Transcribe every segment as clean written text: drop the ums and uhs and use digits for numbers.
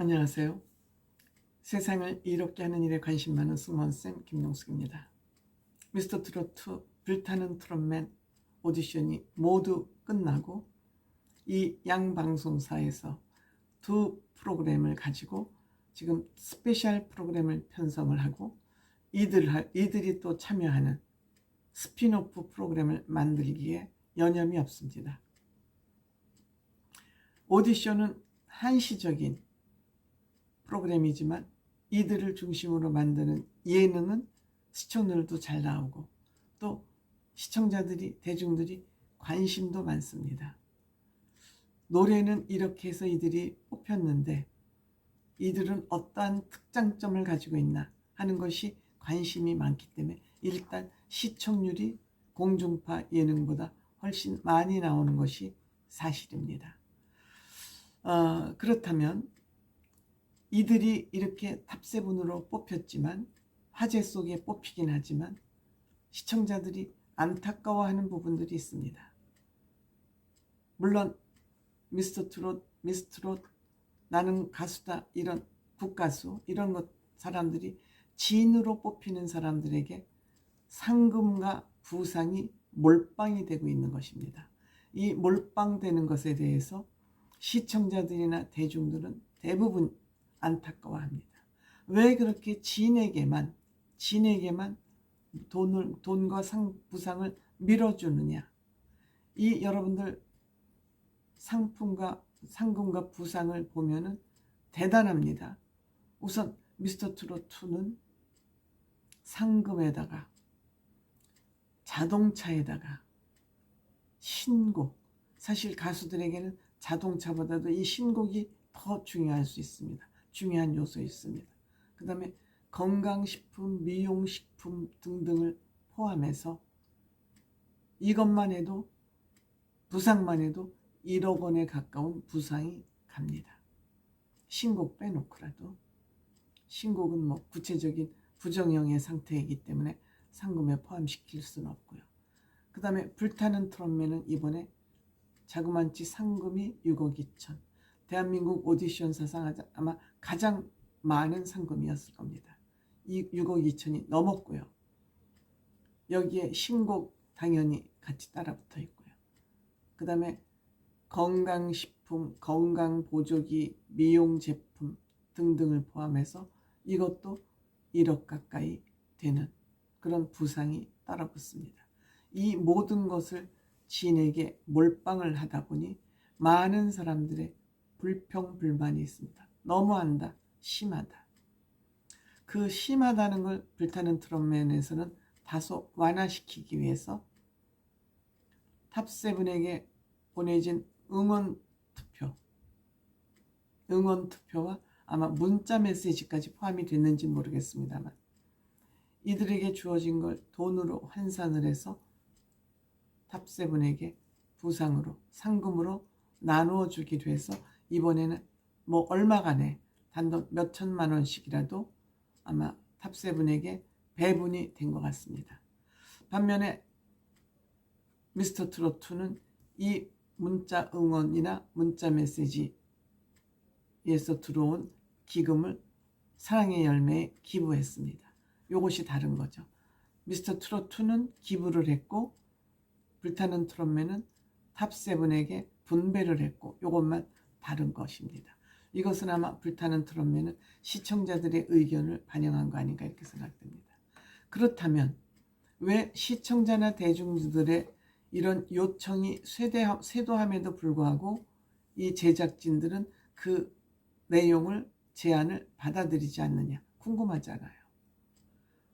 안녕하세요. 세상을 이롭게 하는 일에 관심 많은 승무원쌤 김용숙입니다. 미스터 트롯2 불타는 트롯맨 오디션이 모두 끝나고 이 양방송사에서 두 프로그램을 가지고 지금 스페셜 프로그램을 편성을 하고 이들이 또 참여하는 스피노프 프로그램을 만들기에 여념이 없습니다. 오디션은 한시적인 프로그램이지만 이들을 중심으로 만드는 예능은 시청률도 잘 나오고 또 대중들이 관심도 많습니다. 노래는 이렇게 해서 이들이 뽑혔는데 이들은 어떠한 특장점을 가지고 있나 하는 것이 관심이 많기 때문에 일단 시청률이 공중파 예능보다 훨씬 많이 나오는 것이 사실입니다. 그렇다면 이들이 이렇게 탑세븐으로 뽑혔지만 화제 속에 뽑히긴 하지만 시청자들이 안타까워하는 부분들이 있습니다. 물론 미스터 트롯, 미스 트롯, 나는 가수다 이런 국가수 이런 것 사람들이 진으로 뽑히는 사람들에게 상금과 부상이 몰빵이 되고 있는 것입니다. 이 몰빵되는 것에 대해서 시청자들이나 대중들은 대부분 안타까워합니다. 왜 그렇게 진에게만 돈과 부상을 밀어주느냐? 이 여러분들 상금과 부상을 보면은 대단합니다. 우선 미스터 트롯 2는 상금에다가 자동차에다가 신곡, 사실 가수들에게는 자동차보다도 이 신곡이 더 중요할 수 있습니다. 중요한 요소 있습니다. 그 다음에 건강식품, 미용식품 등등을 포함해서 이것만 해도 부상만 해도 1억 원에 가까운 부상이 갑니다. 신곡 빼놓고라도 신곡은 뭐 구체적인 부정형의 상태이기 때문에 상금에 포함시킬 수는 없고요. 그 다음에 불타는 트롯맨은 이번에 자그만치 상금이 6억 2천. 대한민국 오디션 사상 아마 가장 많은 상금이었을 겁니다. 이 6억 2천이 넘었고요. 여기에 신곡 당연히 같이 따라붙어 있고요. 그 다음에 건강식품, 건강보조기, 미용제품 등등을 포함해서 이것도 1억 가까이 되는 그런 부상이 따라붙습니다. 이 모든 것을 진에게 몰빵을 하다 보니 많은 사람들의 불평불만이 있습니다. 너무한다, 심하다. 그 심하다는 걸 불타는 트롯맨에서는 다소 완화시키기 위해서 탑세븐에게 보내진 응원투표와 아마 문자 메시지까지 포함이 됐는지 모르겠습니다만 이들에게 주어진 걸 돈으로 환산을 해서 탑세븐에게 부상으로 상금으로 나누어 주기로 해서 이번에는 뭐 얼마간에 단돈 몇 천만 원씩이라도 아마 탑세븐에게 배분이 된 것 같습니다. 반면에 미스터 트롯2는 이 문자 응원이나 문자 메시지에서 들어온 기금을 사랑의 열매에 기부했습니다. 이것이 다른 거죠. 미스터 트롯2는 기부를 했고 불타는 트롯맨은 탑세븐에게 분배를 했고 이것만 다른 것입니다. 이것은 아마 불타는 트롯맨은 시청자들의 의견을 반영한 거 아닌가 이렇게 생각됩니다. 그렇다면 왜 시청자나 대중들의 이런 요청이 쇄도함에도 불구하고 이 제작진들은 그 내용을 제안을 받아들이지 않느냐 궁금하잖아요.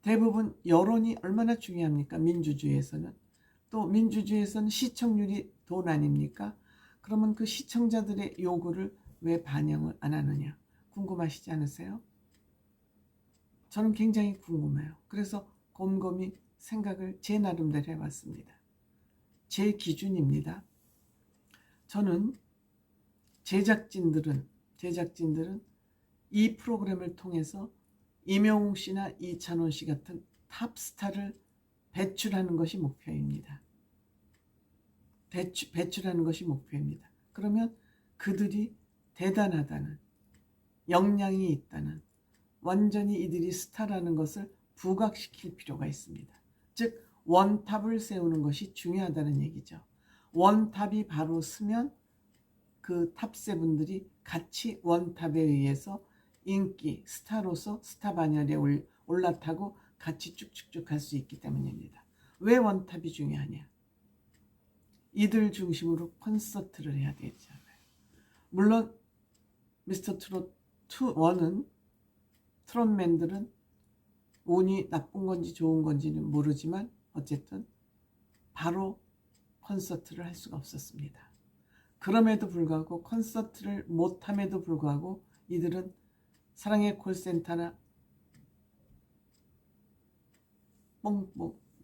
대부분 여론이 얼마나 중요합니까? 민주주의에서는. 또 민주주의에서는 시청률이 돈 아닙니까? 그러면 그 시청자들의 요구를 왜 반영을 안 하느냐 궁금하시지 않으세요? 저는 굉장히 궁금해요. 그래서 곰곰이 생각을 제 나름대로 해봤습니다. 제 기준입니다. 저는 제작진들은 이 프로그램을 통해서 임영웅 씨나 이찬원 씨 같은 탑스타를 배출하는 것이 목표입니다. 배출하는 것이 목표입니다. 그러면 그들이 대단하다는 역량이 있다는, 완전히 이들이 스타라는 것을 부각시킬 필요가 있습니다. 즉 원탑을 세우는 것이 중요하다는 얘기죠. 원탑이 바로 서면 그 탑세분들이 같이 원탑에 의해서 인기, 스타로서 스타 반열에 올라타고 같이 쭉쭉쭉 갈 수 있기 때문입니다. 왜 원탑이 중요하냐? 이들 중심으로 콘서트를 해야 되잖아요. 물론 미스터 트롯 1은 트롯맨들은 운이 나쁜 건지 좋은 건지는 모르지만 어쨌든 바로 콘서트를 할 수가 없었습니다. 그럼에도 불구하고 콘서트를 못함에도 불구하고 이들은 사랑의 콜센터나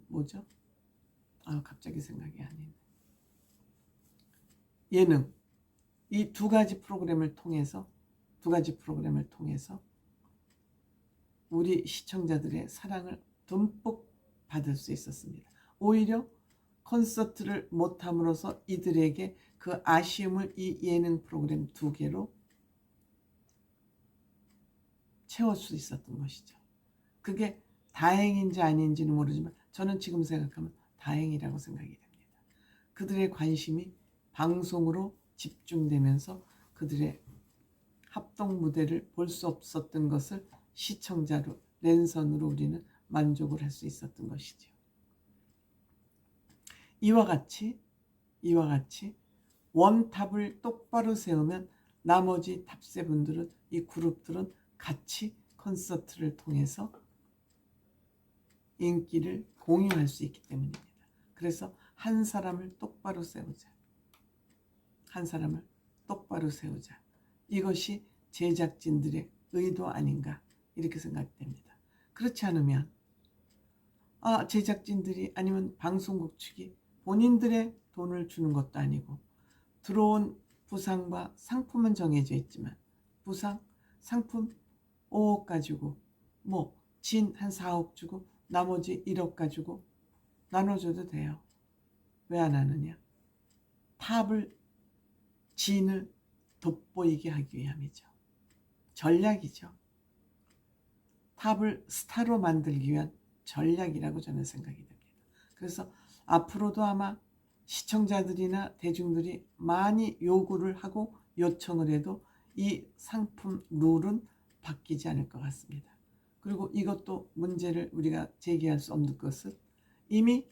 뭐죠? 갑자기 생각이 안 나네. 예능, 이 두 가지 프로그램을 통해서 우리 시청자들의 사랑을 듬뿍 받을 수 있었습니다. 오히려 콘서트를 못함으로써 이들에게 그 아쉬움을 이 예능 프로그램 두 개로 채울 수 있었던 것이죠. 그게 다행인지 아닌지는 모르지만 저는 지금 생각하면 다행이라고 생각이 됩니다. 그들의 관심이 방송으로 집중되면서 그들의 합동 무대를 볼 수 없었던 것을 시청자로 랜선으로 우리는 만족을 할 수 있었던 것이죠. 이와 같이 원탑을 똑바로 세우면 나머지 탑세분들은, 이 그룹들은 같이 콘서트를 통해서 인기를 공유할 수 있기 때문입니다. 그래서 한 사람을 똑바로 세우자. 이것이 제작진들의 의도 아닌가 이렇게 생각됩니다. 그렇지 않으면 제작진들이 아니면 방송국 측이 본인들의 돈을 주는 것도 아니고 들어온 부상과 상품은 정해져 있지만 부상, 상품 5억 가지고 진 한 4억 주고 나머지 1억 가지고 나눠줘도 돼요. 왜 안 하느냐? 진을 돋보이게 하기 위함이죠. 전략이죠. 탑을 스타로 만들기 위한 전략이라고 저는 생각이 됩니다. 그래서 앞으로도 아마 시청자들이나 대중들이 많이 요구를 하고 요청을 해도 이 상품 룰은 바뀌지 않을 것 같습니다. 그리고 이것도 문제를 우리가 제기할 수 없는 것은 이미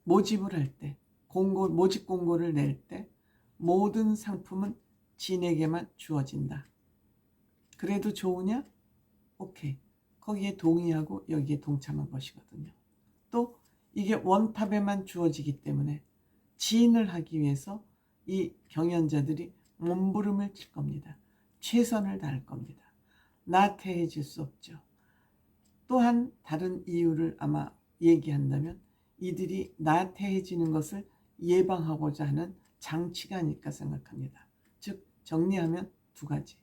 모집을 할 때, 모집 공고를 낼 때 모든 상품은 진에게만 주어진다. 그래도 좋으냐? 오케이. 거기에 동의하고 여기에 동참한 것이거든요. 또 이게 원탑에만 주어지기 때문에 지인을 하기 위해서 이 경연자들이 몸부림을 칠 겁니다. 최선을 다할 겁니다. 나태해질 수 없죠. 또한 다른 이유를 아마 얘기한다면 이들이 나태해지는 것을 예방하고자 하는 장치가 아닐까 생각합니다. 즉 정리하면 두 가지.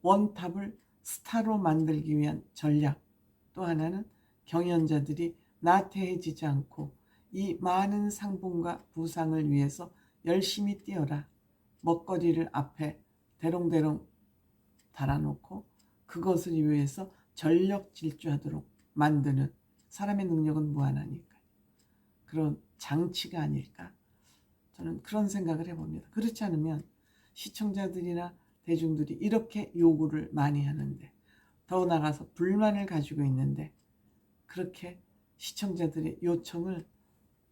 원탑을 스타로 만들기 위한 전략, 또 하나는 경연자들이 나태해지지 않고 이 많은 상품과 부상을 위해서 열심히 뛰어라. 먹거리를 앞에 대롱대롱 달아놓고 그것을 위해서 전력 질주하도록 만드는, 사람의 능력은 무한하니까 그런 장치가 아닐까, 저는 그런 생각을 해봅니다. 그렇지 않으면 시청자들이나 대중들이 이렇게 요구를 많이 하는데, 더 나아가서 불만을 가지고 있는데 그렇게 시청자들의 요청을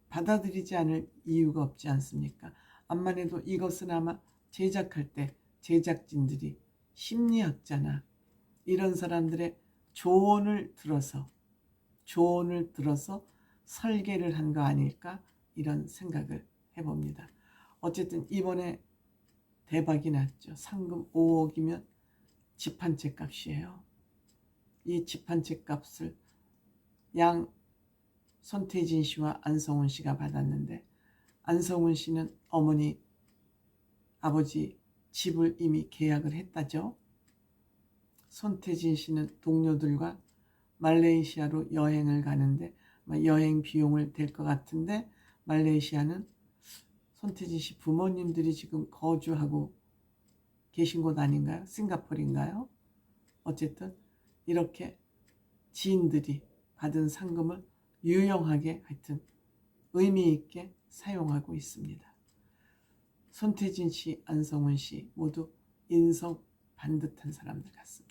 받아들이지 않을 이유가 없지 않습니까? 암만 해도 이것은 아마 제작할 때 제작진들이 심리학자나 이런 사람들의 조언을 들어서 설계를 한 거 아닐까, 이런 생각을 해봅니다. 어쨌든 이번에 대박이 났죠. 상금 5억이면 집 한 채 값이에요. 이 집 한 채 값을 손태진 씨와 안성훈 씨가 받았는데, 안성훈 씨는 어머니, 아버지 집을 이미 계약을 했다죠. 손태진 씨는 동료들과 말레이시아로 여행을 가는데 여행 비용을 댈 것 같은데, 말레이시아는 손태진 씨 부모님들이 지금 거주하고 계신 곳 아닌가요? 싱가포르인가요? 어쨌든 이렇게 지인들이 받은 상금을 유용하게 하여튼 의미 있게 사용하고 있습니다. 손태진 씨, 안성훈 씨 모두 인성 반듯한 사람들 같습니다.